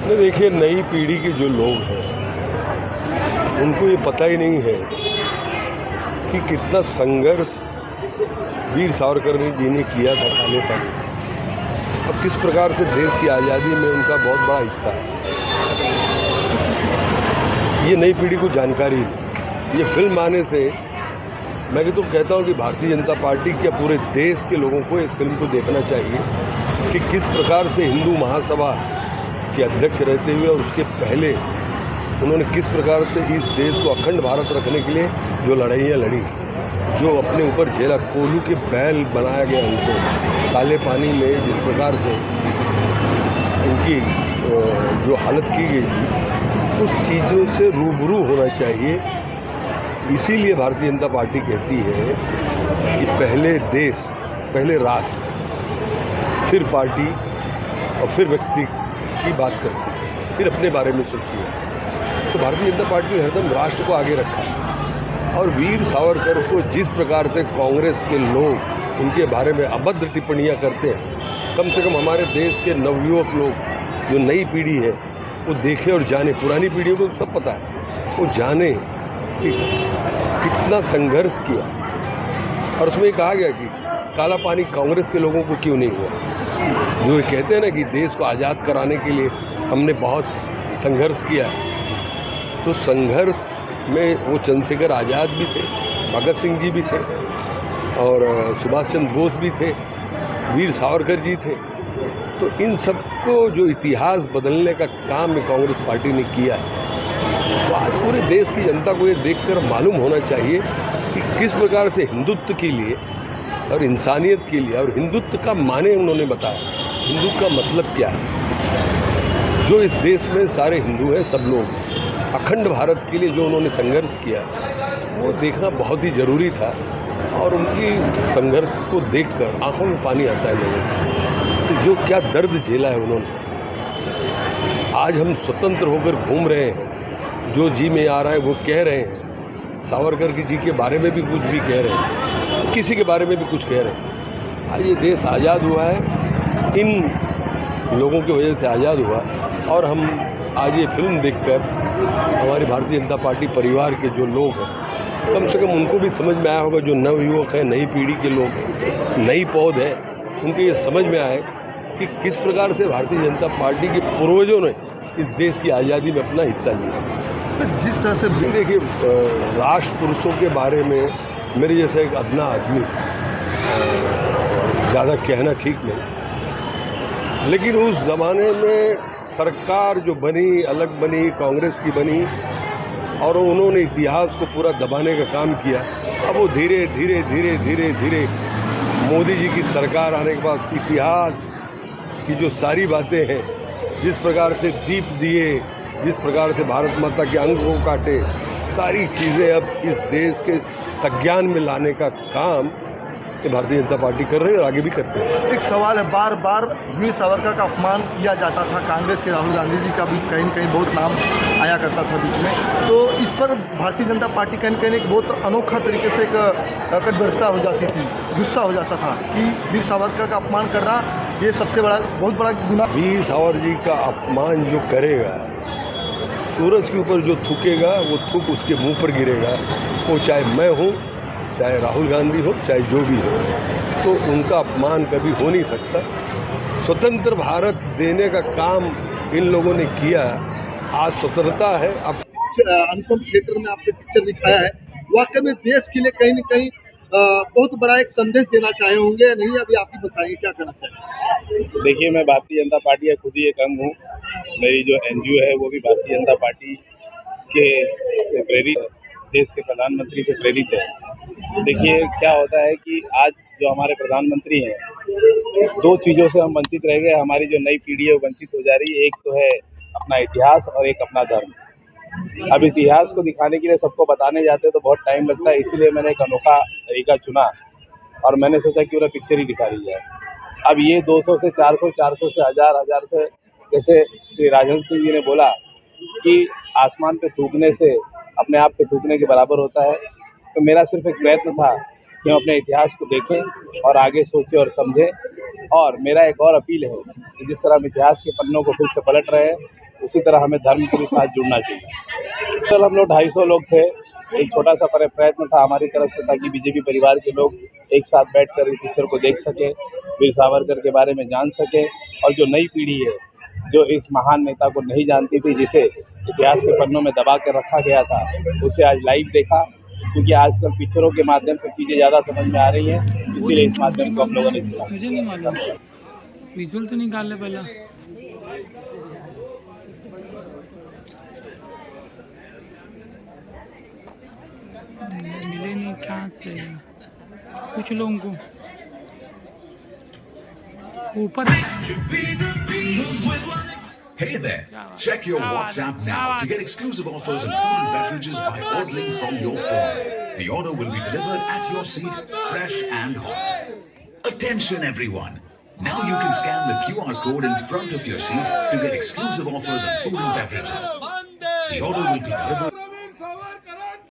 नहीं, देखिए, नई पीढ़ी के जो लोग हैं उनको ये पता ही नहीं है कि कितना संघर्ष वीर सावरकर जी ने किया था काले पानी में और किस प्रकार से देश की आज़ादी में उनका बहुत बड़ा हिस्सा है। ये नई पीढ़ी को जानकारी नहीं। ये फिल्म आने से मैं तो कहता हूँ कि भारतीय जनता पार्टी के पूरे देश के लोगों को इस फिल्म को देखना चाहिए कि किस प्रकार से हिंदू महासभा के अध्यक्ष रहते हुए और उसके पहले उन्होंने किस प्रकार से इस देश को अखंड भारत रखने के लिए जो लड़ाइयाँ लड़ी, जो अपने ऊपर झेला, कोल्हू के बैल बनाया गया उनको काले पानी में, जिस प्रकार से उनकी जो हालत की गई थी, उस चीज़ों से रूबरू होना चाहिए। इसीलिए भारतीय जनता पार्टी कहती है कि पहले देश, पहले राष्ट्र, फिर पार्टी और फिर व्यक्ति की बात करती है, फिर अपने बारे में सोचती है। तो भारतीय जनता पार्टी ने हरदम राष्ट्र को आगे रखा और वीर सावरकर को जिस प्रकार से कांग्रेस के लोग उनके बारे में अभद्र टिप्पणियां करते हैं, कम से कम हमारे देश के नवयुवक लोग, जो नई पीढ़ी है, वो देखे और जाने। पुरानी पीढ़ियों को सब पता है, वो जाने कि कितना संघर्ष किया। और उसमें कहा गया कि काला पानी कांग्रेस के लोगों को क्यों नहीं हुआ। जो ये कहते हैं ना कि देश को आज़ाद कराने के लिए हमने बहुत संघर्ष किया, तो संघर्ष में वो चंद्रशेखर आज़ाद भी थे, भगत सिंह जी भी थे और सुभाष चंद्र बोस भी थे, वीर सावरकर जी थे। तो इन सबको जो इतिहास बदलने का काम कांग्रेस पार्टी ने किया है, तो आज पूरे देश की जनता को ये देखकर मालूम होना चाहिए कि किस प्रकार से हिंदुत्व के लिए और इंसानियत के लिए, और हिंदुत्व का माने उन्होंने बताया, हिंदुत्व का मतलब क्या है। जो इस देश में सारे हिंदू हैं, सब लोग, अखंड भारत के लिए जो उन्होंने संघर्ष किया, वो देखना बहुत ही ज़रूरी था। और उनकी संघर्ष को देखकर आंखों में पानी आता है लोगों को, तो जो क्या दर्द झेला है उन्होंने। आज हम स्वतंत्र होकर घूम रहे हैं, जो जी में आ रहा है वो कह रहे हैं, सावरकर जी के बारे में भी कुछ भी कह रहे हैं, किसी के बारे में भी कुछ कह रहे हैं। आज ये देश आज़ाद हुआ है, इन लोगों की वजह से आज़ाद हुआ। और हम आज ये फिल्म देखकर हमारी भारतीय जनता पार्टी परिवार के जो लोग हैं, कम से कम उनको भी समझ में आया होगा, जो नवयुवक हैं, नई पीढ़ी के लोग हैं, नई पौध है, उनको ये समझ में आए कि किस प्रकार से भारतीय जनता पार्टी के पूर्वजों ने इस देश की आज़ादी में अपना हिस्सा लिया। तो जिस तरह से देखिए, राष्ट्र पुरुषों के बारे में मेरे जैसा एक अदना आदमी ज़्यादा कहना ठीक नहीं, लेकिन उस ज़माने में सरकार जो बनी, अलग बनी, कांग्रेस की बनी, और उन्होंने इतिहास को पूरा दबाने का काम किया। अब वो धीरे धीरे धीरे धीरे धीरे मोदी जी की सरकार आने के बाद इतिहास की जो सारी बातें हैं, जिस प्रकार से दीप दिए, जिस प्रकार से भारत माता के अंग को काटे, सारी चीज़ें अब इस देश के संज्ञान में लाने का काम ये भारतीय जनता पार्टी कर रही है और आगे भी करते हैं। एक सवाल है, बार बार वीर सावरकर का अपमान किया जाता था, कांग्रेस के राहुल गांधी जी का भी कहीं न कहीं बहुत नाम आया करता था बीच में, तो इस पर भारतीय जनता पार्टी कहीं न कहीं एक बहुत अनोखा तरीके से एक कटबद्धता हो जाती थी, गुस्सा हो जाता था कि वीर सावरकर का अपमान करना ये सबसे बड़ा, बहुत बड़ा गुनाह। वीर सावरकर जी का अपमान जो करेगा, सूरज के ऊपर जो थूकेगा, वो थूक उसके मुंह पर गिरेगा। वो चाहे मैं हूँ, चाहे राहुल गांधी हो, चाहे जो भी हो, तो उनका अपमान कभी हो नहीं सकता। स्वतंत्र भारत देने का काम इन लोगों ने किया। आज स्वतंत्रता है। अब अनुपम थिएटर में आपने पिक्चर दिखाया है, वाकई में देश के लिए कहीं न कहीं बहुत बड़ा एक संदेश देना चाहे होंगे, नहीं? अभी आप ही बताइए क्या करना चाहिए। देखिए, मैं भारतीय जनता पार्टी का खुद ही एक अंग हूँ। मेरी जो एनजीओ है वो भी भारतीय जनता पार्टी के से प्रेरित, देश के प्रधानमंत्री से प्रेरित है। देखिए, क्या होता है कि आज जो हमारे प्रधानमंत्री हैं, दो चीज़ों से हम वंचित रह गए। हमारी जो नई पीढ़ी है वो वंचित हो जा रही है। एक तो है अपना इतिहास और एक अपना धर्म। अब इतिहास को दिखाने के लिए सबको बताने जाते हैं तो बहुत टाइम लगता है, इसीलिए मैंने एक अनोखा तरीका चुना और मैंने सोचा कि उन्हें पिक्चर ही दिखा दी जाए। अब ये 200 से 400, 400 से 1000 से, जैसे श्री राजन सिंह जी ने बोला कि आसमान पे थूकने से अपने आप पे थूकने के बराबर होता है, तो मेरा सिर्फ एक प्रयत्न था कि हम अपने इतिहास को देखें और आगे सोचें और समझें। और मेरा एक और अपील है कि जिस तरह हम इतिहास के पन्नों को फिर से पलट रहे हैं, उसी तरह हमें धर्म के भी साथ जुड़ना चाहिए। कल हम लोग 250 लोग थे। एक छोटा सा प्रयत्न था हमारी तरफ से ताकि बीजेपी परिवार के लोग एक साथ बैठकर इस पिक्चर को देख सके, वीर सावरकर के बारे में जान सके, और जो नई पीढ़ी है जो इस महान नेता को नहीं जानती थी, जिसे इतिहास के पन्नों में दबा कर रखा गया था, उसे आज लाइव देखा। क्योंकि आजकल पिक्चरों के माध्यम से चीज़ें ज़्यादा समझ में आ रही हैं, इसीलिए इस माध्यम को हम लोगों ने चुना। मुझे नहीं मालूम, विजुअल तो निकाल ले पहला। मिले नहीं चांस पे कुछ लोगों को ऊपर। Hey there! Check your WhatsApp now to get exclusive offers on food and beverages by ordering from your phone. The order will be delivered at your seat, fresh and hot. Attention everyone! Now you can scan the QR code in front of your seat to get exclusive offers on food and beverages. The order will be delivered